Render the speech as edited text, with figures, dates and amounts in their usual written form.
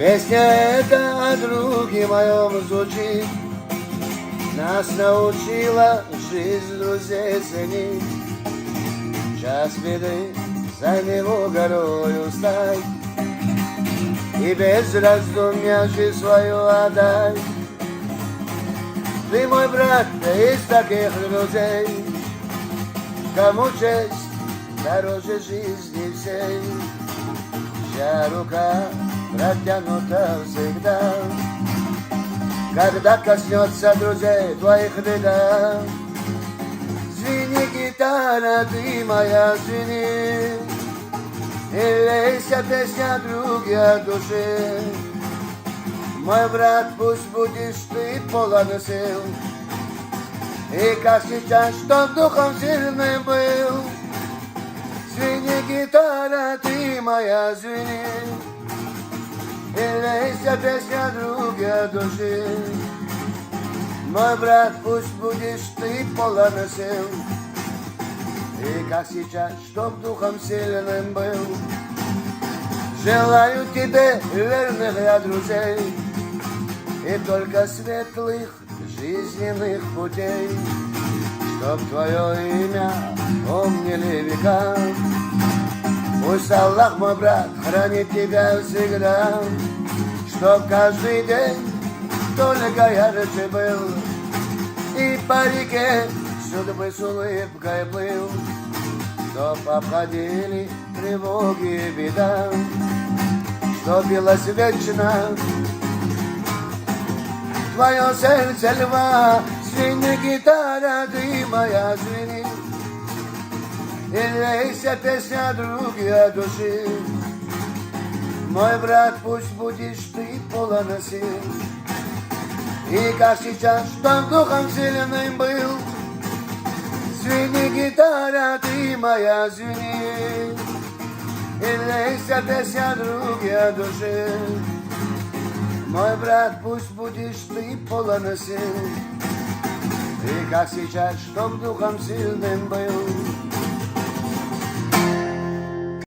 Песня эта о друге моем звучит, нас научила жизнь друзей ценить. Час беды за него горою стай, и без раздумья жизнь свою отдай. Ты, мой брат, из таких друзей, кому честь дороже жизни всей. Чья рука протянута всегда, когда коснется друзей твоих беда. Звени, гитара, ты моя, звени, и лейся песня други от души. Мой брат, пусть будешь ты полон сил, и как сейчас, чтоб духом сильным был. Звени, гитара, ты моя, звени, и лейся песня други от души. Мой брат, пусть будешь ты полон сил, и как сейчас, чтоб духом сильным был. Желаю тебе верных я друзей, и только светлых жизненных путей, чтоб твое имя помнили века. Пусть Аллах, мой брат, хранит тебя всегда, чтоб каждый день только ярче был, и по реке судьбы с улыбкой плыл, чтоб обходили тревоги и беда, чтоб билось вечно твое сердце льва. Звени, гитара, ты моя, звени, и лейся песня други от души. Мой брат, пусть будешь ты полон сил, и как сейчас, чтоб духом сильным был. Звени, гитара, ты моя, звени, и лейся песня други от души. Мой брат, пусть будешь ты полон сил, и как сейчас, чтоб духом сильным был.